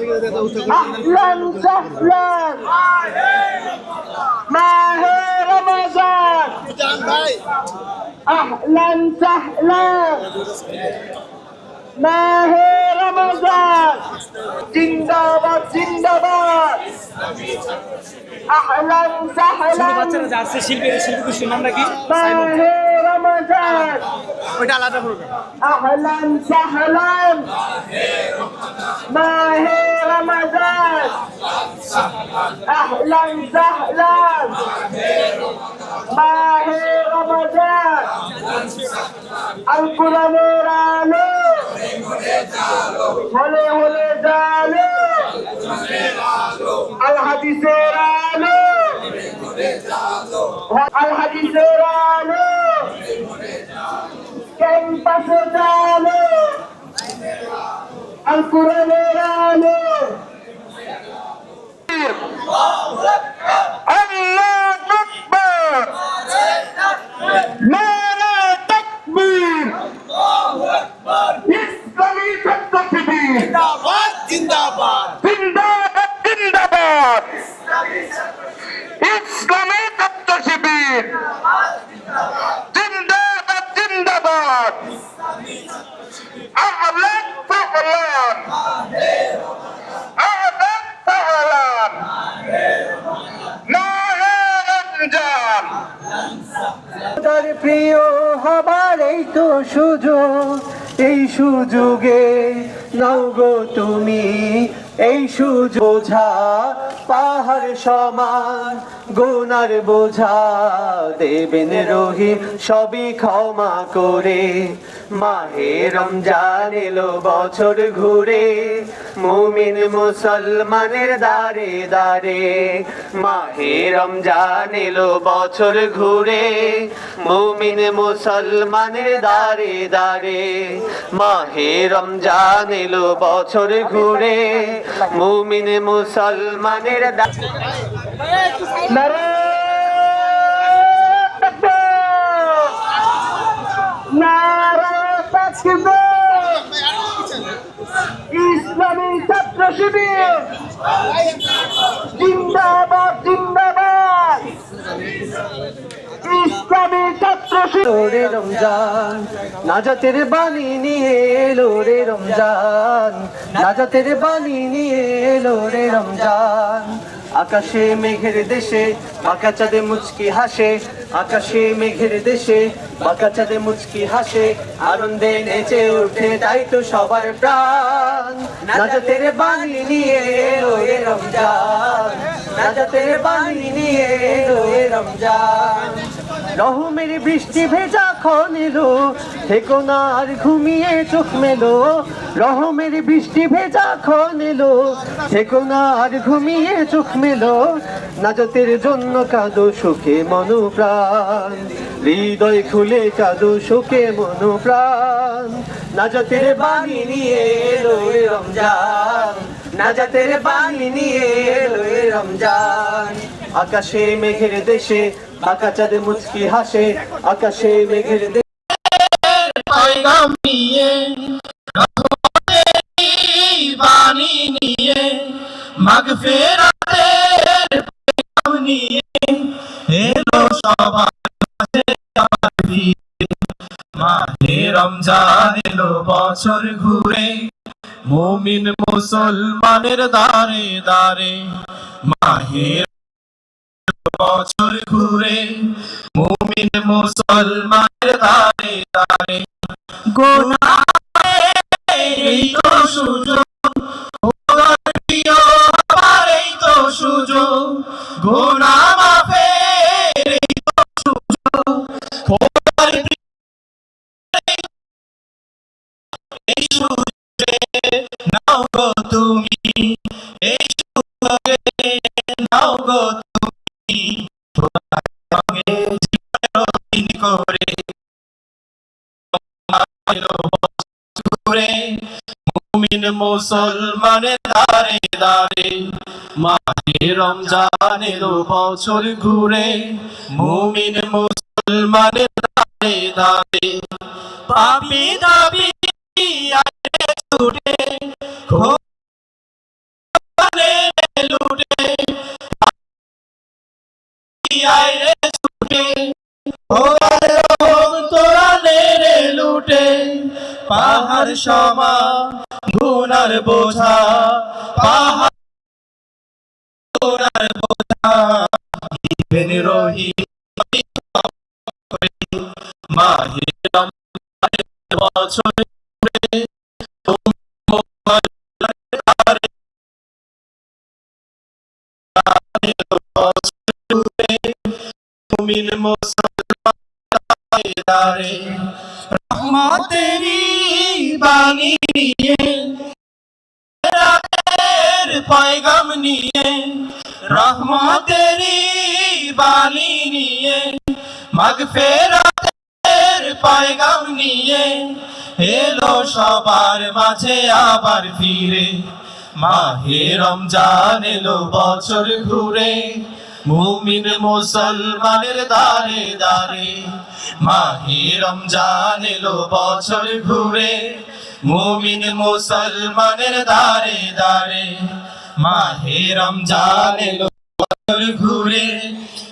أهلا سهلا মাহে রমজান أهلا سهلا মাহে রমজান জিন্দাবাদ জিন্দাবাদ أهلا سهلا বাচ্চারা যাচ্ছে শিল্পী সুনাম নাকি মাহে রমজান ওইটা আলাদা প্রোগ্রাম أهلا سهلا মাহে রমজান أهلا سهلا মাহে রমজান আল কোরআনের আলো হলে হলে জালো আল হাদিসের আলো আল হাদিসের আলো ক্যাম্পাসে জালো আল কোরআনের আলো আল্লাহু আকবার নারে তাকবীর ইসলামী ছাত্র শিবির জিন্দাবাদ জিন্দাবাদ জিন্দাবাদ জিন্দাবাদ ইসলামী ছাত্র শিবির জিন্দাবাদ জিন্দাবাদ আহলান সাহলান আহলান সাহলান মাহে রমজান তার প্রিয় হবার এই তো সুযোগ এই সুযোগে নাও গো তুমি এই সুযোগ বোঝা পাহাড় সমান গুনার বোঝা দেবেন রহিম সবই ক্ষমা করে মাহে রমজান এলো বছর ঘুরে মুমিন মুসলমানের দারে দারে মাহে রমজান এলো বছর ঘুরে মুমিন মুসলমানের দারে দারে মাহে রমজান এলো বছর ঘুরে মুমিন মুসলমানের নারে নারে তাকবীর ইসলামী ছাত্র শিবির জিন্দাবাদ জিন্দাবাদ ইসলামী ছাত্র শিবির রমজান নাজাতের বাণী নিয়ে এলো রে রমজান নাজাতের বাণী নিয়ে এলো রে রমজান আকাশে মেঘের দেশে বাঁকা চাঁদে মুচকি হাসে আকাশে মেঘের দেশে বাঁকা চাঁদে মুচকি হাসে আনন্দে নেচে ওঠে তাই তো সবার প্রাণ নাজাতের বাণী নিয়ে এলো এ রমজান নাজাতের বাণী নিয়ে এলো এ রমজান রহমের বৃষ্টি ভেজা ক্ষণ এলো থেকো না আর ঘুমিয়ে চোখ মেলো রহমের বৃষ্টি ভেজা ক্ষণ এলো থেকো না আর ঘুমিয়ে চোখ মেলো নাজাতের জন্য কাঁদো সুখে মনোপ্রাণ হৃদয় খুলে কাঁদো সুখে মনোপ্রাণ নাজাতের বাণী নিয়ে এলো এ রমজান নাজাতের বাণী নিয়ে এলো এ রমজান আকাশে মেঘের দেশে বাঁকা চাঁদে মুচকি হাসে আকাশে মেঘের দেশে পয়গাম নিয়ে রহমতের বাণী নিয়ে মাগফিরাতের পয়গাম নিয়ে এলো সবার কাছে আমার ভিড় মাহে রমজান এলো বছর ঘুরে মুমিন মুসলমানের দারে দারে মাহে বছর ঘুরে মুমিন মুসলমানের দারে দারে গোনাহের এই তো সুযোগ খোদার প্রিয় আমার এই তো সুযোগ গুনাহ মাফের এই তো সুযোগ খোদার এই সুযোগে নাও গো তুমি এই সুযোগে নাও গো তুমি খোদার সঙ্গে জীবন রঙিন করে মুমিন মুসলমানের দারে দারে মাহে রমজান এলো বছর ঘুরে মুমিন মুসলমানের দারে দারে পাপী দাবি আইরে ছুটে আয় রে ছুটে ও রহম তোরা নে রে লুটে পাহাড় সমা গুনার বোঝা পাহাড় গুনার বোঝা ইবেন রহিম মাহে রমজানের বছর ঘুরে তুমি মোহল্লার মুমিন মুসলমান দারে রহমতেরি বাণী নিয়ে রাতের পয়গাম নিয়ে রহমতেরি বাণী নিয়ে মাগফিরাতের পয়গাম নিয়ে এলো সবার মাঝে আবার ফিরে মাহে রমজান এলো বছর ঘুরে মুমিন মুসলমানের দারে দারে মাহে রমজান এলো বছর ঘুরে মুমিন মুসলমানের দারে দারে মাহে রমজান এলো বছর ঘুরে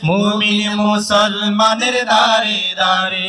মুমিন মুসলমানের দারে দারে